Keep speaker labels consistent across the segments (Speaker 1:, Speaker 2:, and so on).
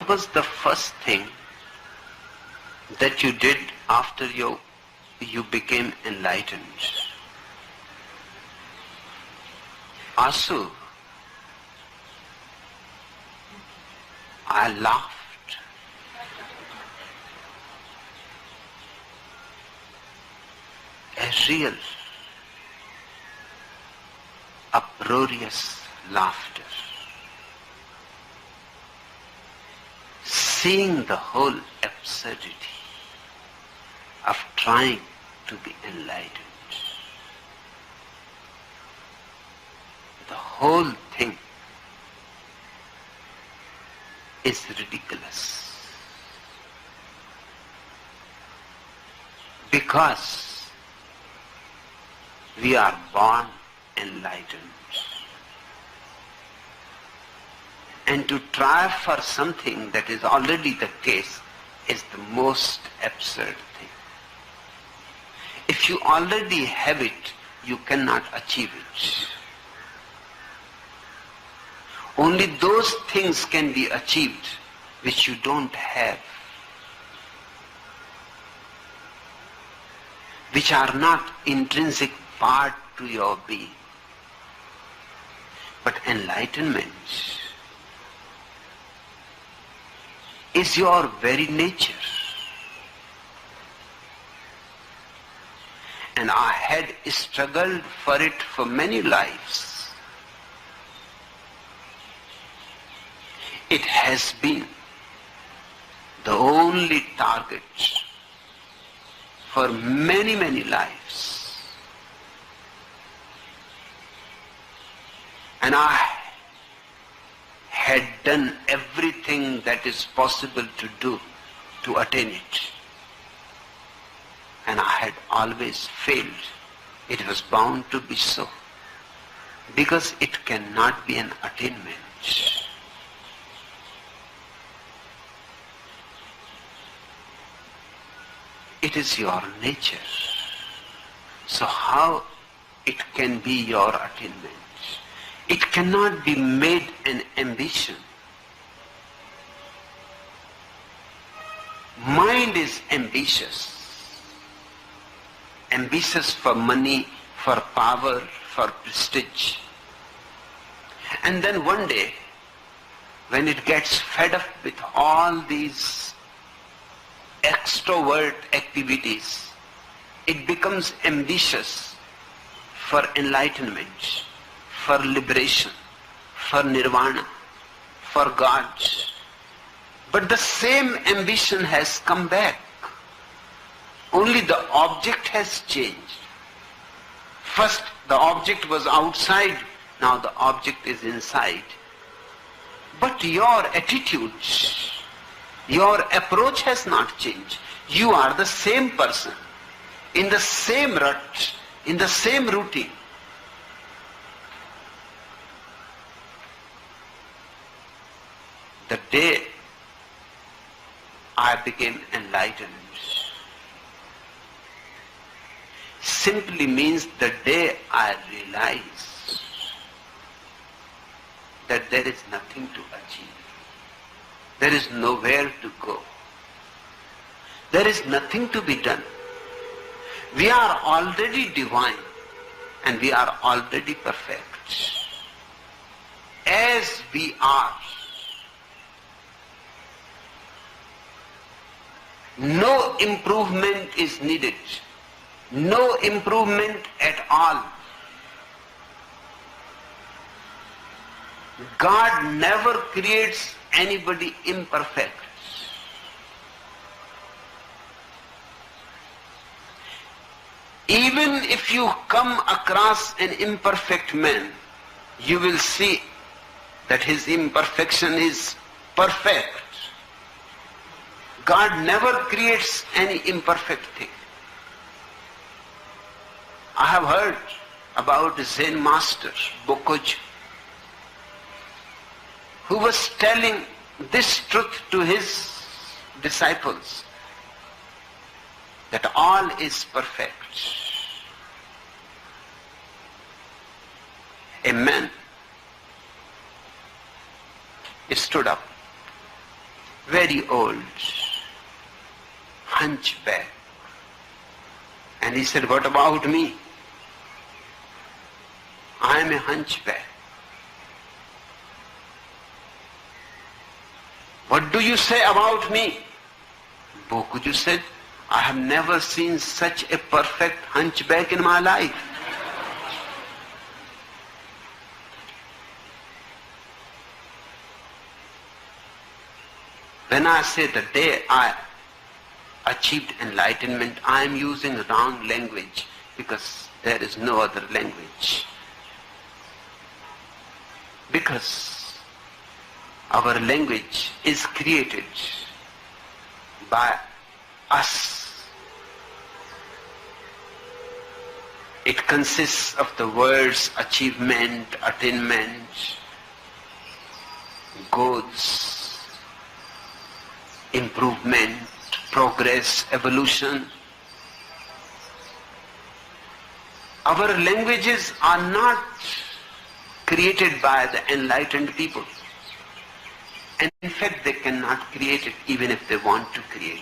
Speaker 1: was the first thing that you did after you became enlightened? Asu, I laughed. A real, uproarious laughter. Seeing the whole absurdity of trying to be enlightened. The whole thing is ridiculous. Because we are born enlightened. And to try for something that is already the case is the most absurd thing. If you already have it, you cannot achieve it. Only those things can be achieved which you don't have, which are not intrinsic part to your being. But enlightenment is your very nature. And I had struggled for it for many lives. It has been the only target for many, many lives. And I had done everything that is possible to do to attain it. And I had always failed. It was bound to be so. Because it cannot be an attainment. It is your nature. So how it can be your attainment? It cannot be made an ambition. Mind is ambitious. Ambitious for money, for power, for prestige. And then one day, when it gets fed up with all these extrovert activities, it becomes ambitious for enlightenment, for liberation, for nirvana, for God. But the same ambition has come back. Only the object has changed. First the object was outside, now the object is inside. But your attitude, your approach has not changed. You are the same person, in the same rut, in the same routine. The day I became enlightened simply means the day I realized that there is nothing to achieve. There is nowhere to go. There is nothing to be done. We are already divine and we are already perfect. As we are. No improvement is needed. No improvement at all. God never creates anybody imperfect. Even if you come across an imperfect man, you will see that his imperfection is perfect. God never creates any imperfect thing. I have heard about a Zen master, Bokoju, who was telling this truth to his disciples, that all is perfect. A man stood up very old, hunchback. And he said, what about me? I am a hunchback. What do you say about me? Bokuju said, I have never seen such a perfect hunchback in my life. When I say the day I achieved enlightenment, I am using wrong language because there is no other language. Because our language is created by us. It consists of the words achievement, attainment, goals, improvement, progress, evolution. Our languages are not created by the enlightened people. And in fact, they cannot create it even if they want to create.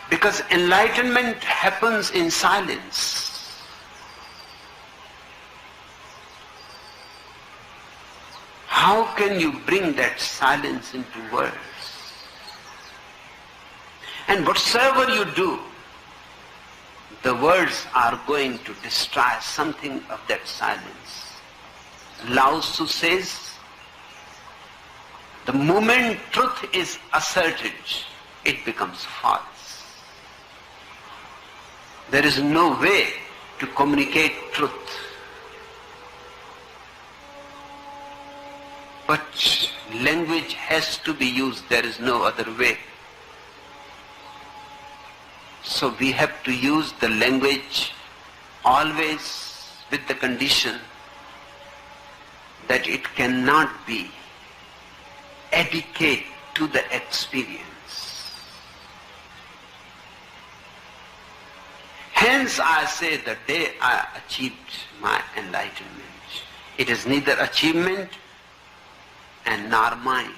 Speaker 1: Because enlightenment happens in silence. How can you bring that silence into words? And whatsoever you do, the words are going to destroy something of that silence. Lao Tzu says, the moment truth is asserted, it becomes false. There is no way to communicate truth. But language has to be used, there is no other way. So we have to use the language always with the condition that it cannot be adequate to the experience. Hence I say the day I achieved my enlightenment, it is neither achievement and nor mine.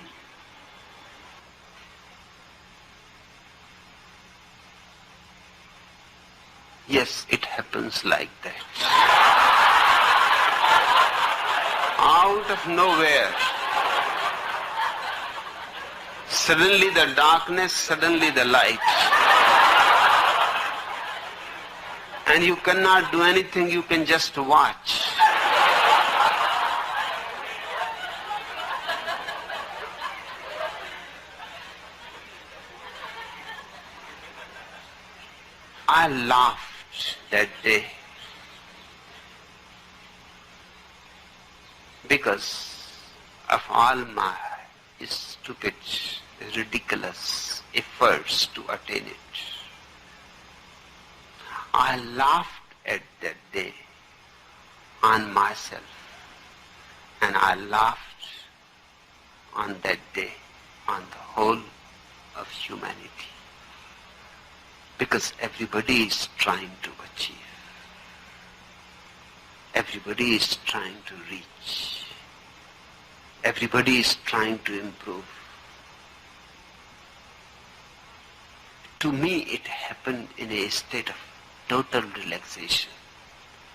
Speaker 1: Yes, it happens like that. Out of nowhere, suddenly the darkness, suddenly the light. And you cannot do anything, you can just watch. I laughed that day because of all my stupid, ridiculous efforts to attain it. I laughed at that day on myself, and I laughed on that day on the whole of humanity. Because everybody is trying to achieve. Everybody is trying to reach. Everybody is trying to improve. To me, it happened in a state of total relaxation.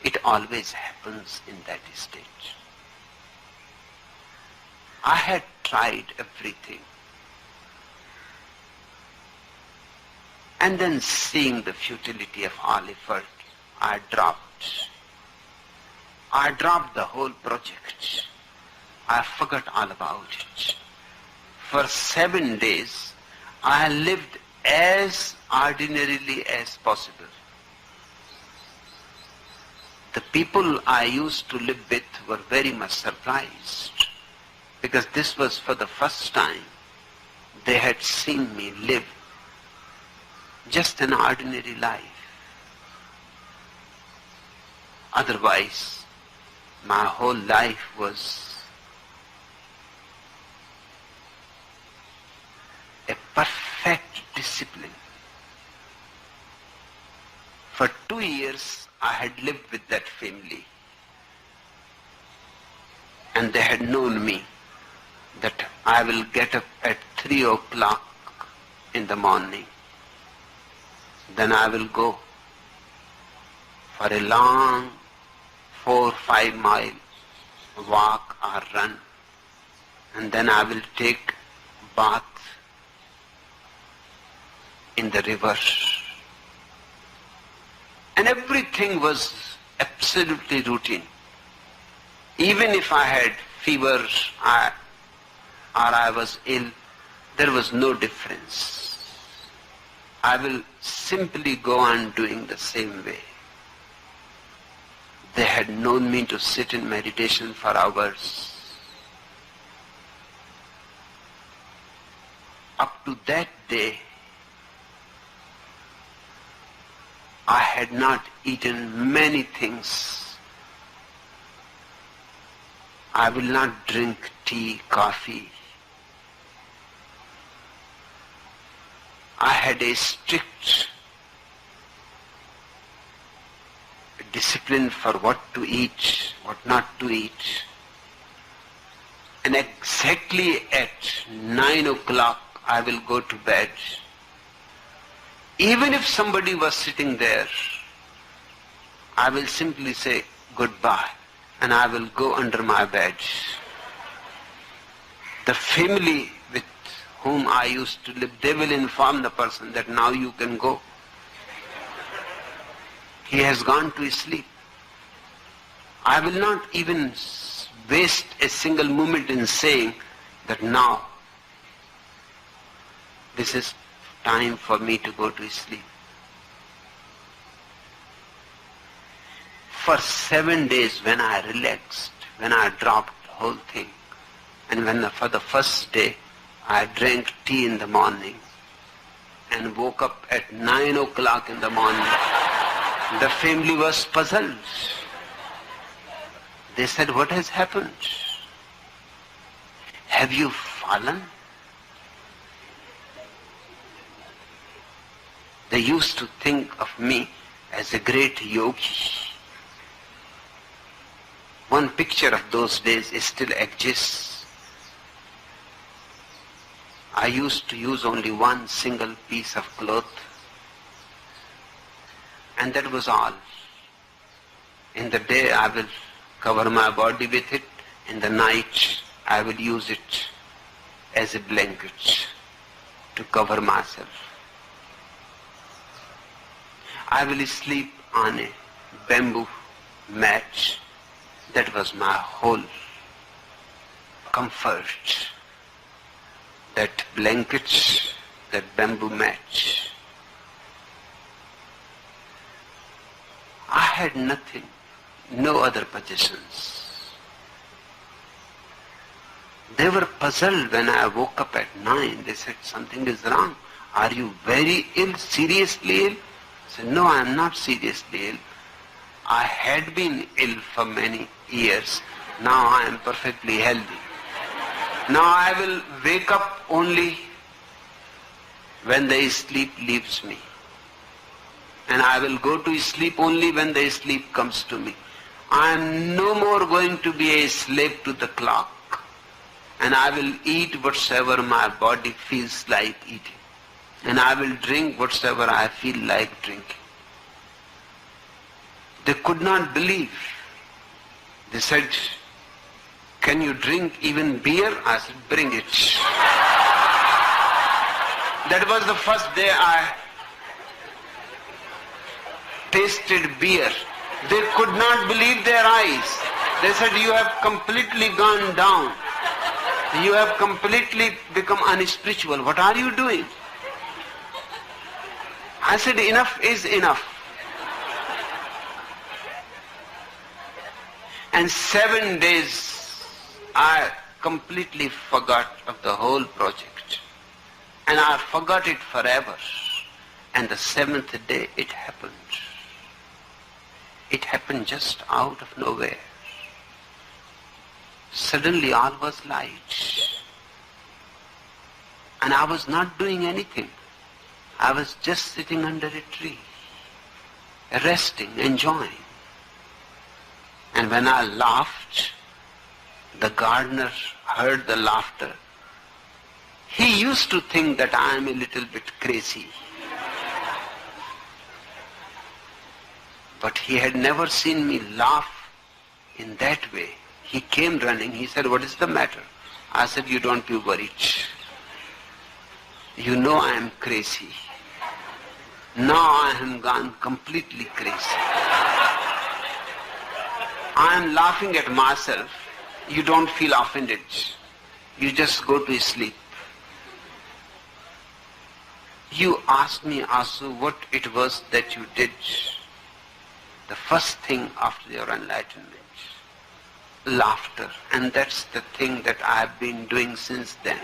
Speaker 1: It always happens in that state. I had tried everything. And then seeing the futility of all effort, I dropped the whole project. I forgot all about it. For 7 days, I lived as ordinarily as possible. The people I used to live with were very much surprised because this was for the first time they had seen me live just an ordinary life. Otherwise, my whole life was a perfect discipline. For 2 years, I had lived with that family, and they had known me that I will get up at 3 o'clock in the morning. Then I will go for a long 4-5 mile walk or run, and then I will take bath in the river. And everything was absolutely routine. Even if I had fever or I was ill, there was no difference. I will simply go on doing the same way. They had known me to sit in meditation for hours. Up to that day, I had not eaten many things. I will not drink tea, coffee. I had a strict discipline for what to eat, what not to eat. And exactly at 9 o'clock I will go to bed. Even if somebody was sitting there, I will simply say goodbye and I will go under my bed. The family with whom I used to live, they will inform the person that now you can go. He has gone to sleep. I will not even waste a single moment in saying that now this is time for me to go to sleep. For 7 days when I relaxed, when I dropped the whole thing, and when for the first day I drank tea in the morning and woke up at 9 o'clock in the morning, the family was puzzled. They said, "What has happened? Have you fallen?" They used to think of me as a great yogi. One picture of those days still exists. I used to use only one single piece of cloth, and that was all. In the day I will cover my body with it, in the night I will use it as a blanket to cover myself. I will sleep on a bamboo mat. That was my whole comfort. That blanket, that bamboo mat. I had nothing, no other possessions. They were puzzled when I woke up at 9. They said, "Something is wrong. Are you very ill, seriously ill?" I said, "No, I am not seriously ill. I had been ill for many years. Now I am perfectly healthy. Now I will wake up only when the sleep leaves me. And I will go to sleep only when the sleep comes to me. I am no more going to be a slave to the clock. And I will eat whatsoever my body feels like eating. And I will drink whatsoever I feel like drinking." They could not believe. They said, "Can you drink even beer?" I said, "Bring it." That was the first day I tasted beer. They could not believe their eyes. They said, "You have completely gone down. You have completely become unspiritual. What are you doing?" I said, "Enough is enough." And 7 days I completely forgot of the whole project. And I forgot it forever. And the 7th day it happened. It happened just out of nowhere. Suddenly all was light. And I was not doing anything. I was just sitting under a tree, resting, enjoying. And when I laughed, the gardener heard the laughter He used to think that I am a little bit crazy. But he had never seen me laugh in that way. He came running. He said, "What is the matter?" I said, "You don't be worried. You know I am crazy. Now I am gone completely crazy. I am laughing at myself. You don't feel offended. You just go to sleep." You asked me, Asu, what it was that you did. The first thing after your enlightenment, laughter, and that's the thing that I have been doing since then.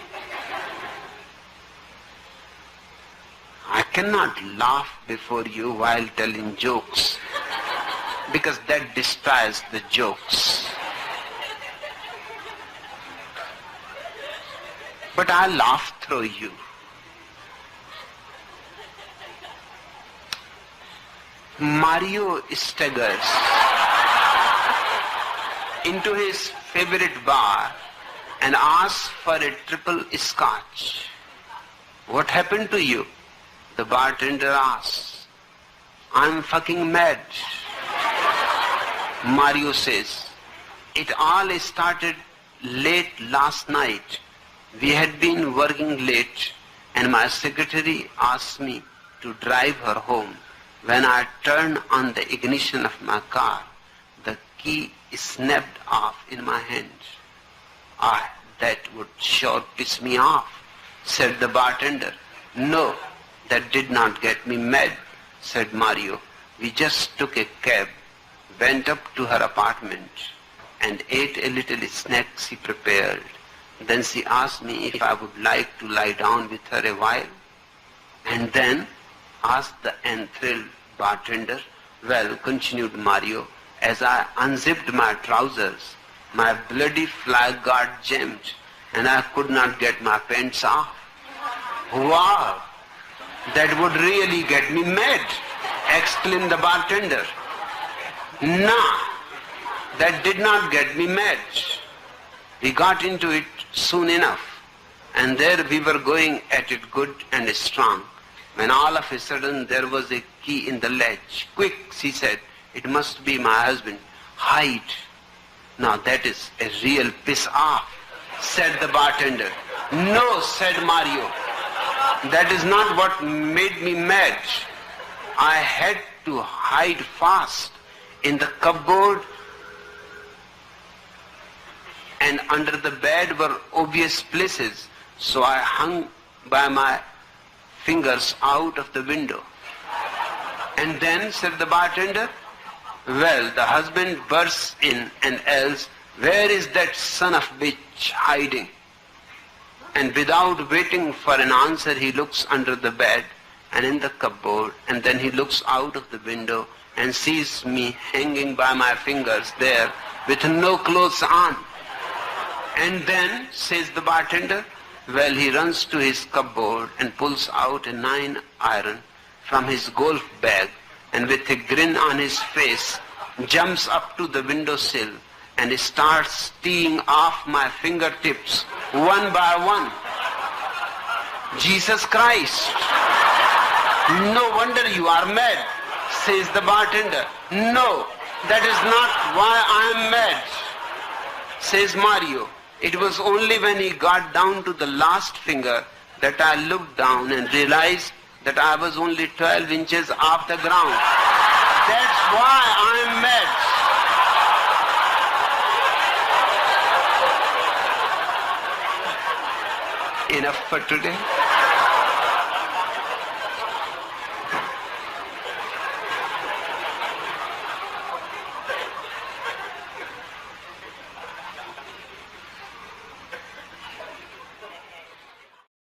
Speaker 1: I cannot laugh before you while telling jokes, because that destroys the jokes. But I laugh through you. Mario staggers into his favorite bar and asks for a triple scotch. "What happened to you?" The bartender asks. "I'm fucking mad." Mario says, "It all started late last night. We had been working late and my secretary asked me to drive her home. When I turned on the ignition of my car, the key snapped off in my hand." That would sure piss me off," said the bartender. "No, that did not get me mad," said Mario. "We just took a cab, went up to her apartment, and ate a little snack she prepared. Then she asked me if I would like to lie down with her a while. And then," asked the enthralled bartender, "well," continued Mario, "as I unzipped my trousers, my bloody flag got jammed and I could not get my pants off." "Wow, that would really get me mad," exclaimed the bartender. "Nah, that did not get me mad. We got into it soon enough, and there we were going at it good and strong, when all of a sudden there was a key in the latch. 'Quick,' she said, 'it must be my husband. Hide.' Now that is a real piss off," said the bartender. "No," said Mario, "that is not what made me mad. I had to hide fast in the cupboard, and under the bed were obvious places, so I hung by my fingers out of the window." "And then," said the bartender. "Well, the husband bursts in and yells, 'Where is that son of bitch hiding?' And without waiting for an answer, he looks under the bed and in the cupboard, and then he looks out of the window and sees me hanging by my fingers there with no clothes on. And then," says the bartender, "well, he runs to his cupboard and pulls out a 9-iron from his golf bag, and with a grin on his face, jumps up to the windowsill and starts teeing off my fingertips one by one." "Jesus Christ, no wonder you are mad," says the bartender. "No, that is not why I am mad," says Mario. "It was only when he got down to the last finger that I looked down and realized that I was only 12 inches off the ground. That's why I am mad." Enough for today.